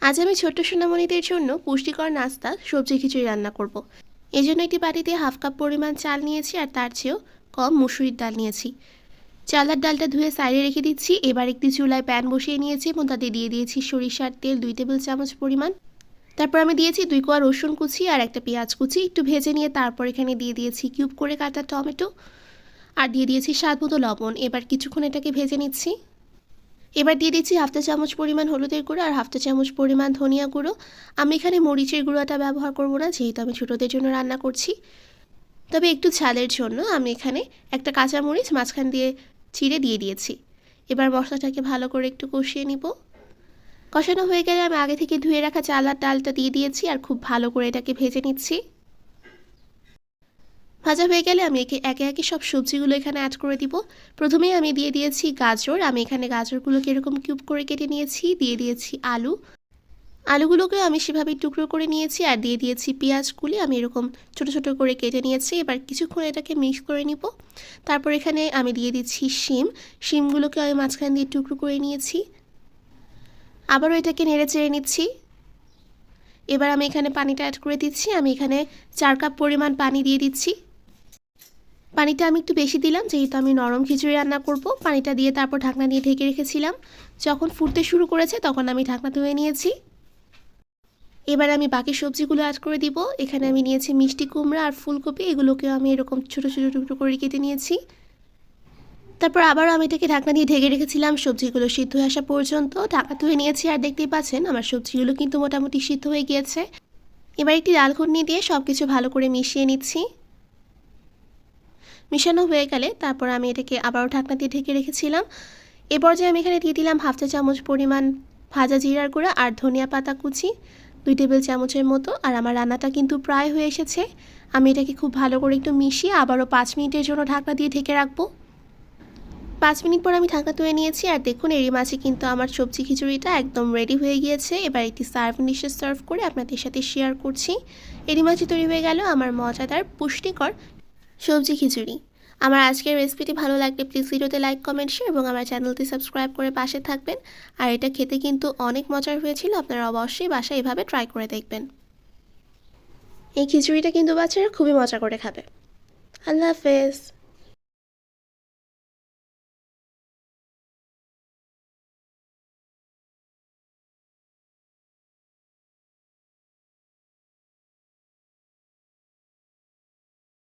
আজ আমি ছোট্ট সোনামণিদের জন্য পুষ্টিকর নাস্তা সবজি খিচুড়ি রান্না করব। এই জন্য একটি বাটিতে হাফ কাপ পরিমাণ চাল নিয়েছি আর তার চেয়েও কম মুসুরির ডাল নিয়েছি। চালের ডালটা ধুয়ে সাইডে রেখে দিচ্ছি। এবার একটি চুলায় প্যান বসিয়ে নিয়েছি এবং তাতে দিয়ে দিয়েছি সরিষার তেল 2 টেবিল চামচ পরিমাণ। তারপর আমি দিয়েছি 2 কোয়া রসুন কুচি আর একটা পেঁয়াজ কুচি একটু ভেজে নিয়ে তারপর এখানে দিয়ে দিয়েছি কিউব করে কাটা টমেটো আর দিয়ে দিয়েছি স্বাদ মতো লবণ। এবার কিছুক্ষণ এটাকে ভেজে নিচ্ছি। এবার দিয়ে দিচ্ছি হাফ চা চামচ পরিমাণ হলুদের গুঁড়ো আর হাফ চা চামচ পরিমাণ ধনিয়া গুঁড়ো। আমি এখানে মরিচের গুঁড়োটা ব্যবহার করব না, যেহেতু আমি ছোটোদের জন্য রান্না করছি। তবে একটু ঝালের জন্য আমি এখানে একটা কাঁচামরিচ মাঝখান দিয়ে চিড়ে দিয়ে দিয়েছি। এবার মশলাটাকে ভালো করে একটু কষিয়ে নিব। কষানো হয়ে গেলে আমি আগে থেকে ধুয়ে রাখা চাল আর ডালটা দিয়ে দিয়েছি আর খুব ভালো করে এটাকে ভেজে নিচ্ছি। ভাজা হয়ে গেলে আমি একে একে সব সবজিগুলো এখানে অ্যাড করে দিব। প্রথমেই আমি দিয়ে দিয়েছি গাজর। আমি এখানে গাজরগুলোকে এরকম কিউব করে কেটে নিয়েছি। দিয়ে দিয়েছি আলুগুলোকেও আমি সেভাবে টুকরো করে নিয়েছি আর দিয়ে দিয়েছি পেঁয়াজগুলি আমি এরকম ছোট ছোট করে কেটে নিয়েছি। এবার কিছুক্ষণ এটাকে মিক্স করে নিব। তারপর এখানে আমি দিয়ে দিচ্ছি শিমগুলোকে আমি মাঝখান দিয়ে টুকরো করে নিয়েছি। আবারও এটাকে নেড়ে চেড়ে নিচ্ছি। এবার আমি এখানে পানিটা অ্যাড করে দিচ্ছি। আমি এখানে 4 কাপ পরিমাণ পানি দিয়ে দিচ্ছি। পানিটা আমি একটু বেশি দিলাম, যেহেতু আমি নরম খিচুড়ি রান্না করব। পানিটা দিয়ে তারপর ঢাকনা দিয়ে ঢেকে রেখেছিলাম। যখন ফুটতে শুরু করেছে তখন আমি ঢাকনা ধুয়ে নিয়েছি। এবার আমি বাকি সবজিগুলো অ্যাড করে দিব। এখানে আমি নিয়েছি মিষ্টি কুমড়া আর ফুলকপি, এগুলোকেও আমি এরকম ছোটো ছোটো টুকরো করে কেটে নিয়েছি। তারপর আবারও আমি এটাকে ঢাকনা দিয়ে ঢেকে রেখেছিলাম সবজিগুলো সিদ্ধ হয়ে আসা পর্যন্ত। ঢাকা ধুয়ে নিয়েছি আর দেখতেই পাচ্ছেন আমার সবজিগুলো কিন্তু মোটামুটি সিদ্ধ হয়ে গিয়েছে। এবার একটি ডাল ঘুটনি দিয়ে সব কিছু ভালো করে মিশিয়ে নিচ্ছি। মিশানো হয়ে গেলে তারপর আমি এটাকে আবারও ঢাকনা দিয়ে ঢেকে রেখেছিলাম। এ পর্যায়ে আমি এখানে দিয়ে দিলাম হাফ চা চামচ পরিমাণ ভাজা জিরার গুঁড়া আর ধনিয়া পাতা কুচি 2 টেবিল চামচের মতো। আর আমার রান্নাটা কিন্তু প্রায় হয়ে এসেছে। আমি এটাকে খুব ভালো করে একটু মিশিয়ে আবারও 5 মিনিটের জন্য ঢাকনা দিয়ে ঢেকে রাখবো। 5 মিনিট পর আমি ঢাকনা তুলে নিয়েছি আর দেখুন এরই মাঝে কিন্তু আমার সবজি খিচুড়িটা একদম রেডি হয়ে গিয়েছে। এবার একটি সার্ভিং ডিশে সার্ভ করে আপনাদের সাথে শেয়ার করছি। এরই মাঝে তৈরি হয়ে গেল আমার মজাদার পুষ্টিকর সবজি খিচুড়ি। আমার আজকের রেসিপিটি ভালো লাগলে প্লিজ ভিডিওতে লাইক কমেন্ট শেয়ার এবং আমার চ্যানেলটি সাবস্ক্রাইব করে পাশে থাকবেন। আর এটা খেতে কিন্তু অনেক মজার হয়েছিল। আপনারা অবশ্যই বাসায় এভাবে ট্রাই করে দেখবেন। এই খিচুড়িটা কিন্তু বাচ্চারা খুবই মজা করে খাবে। আল্লাহ হাফেজ।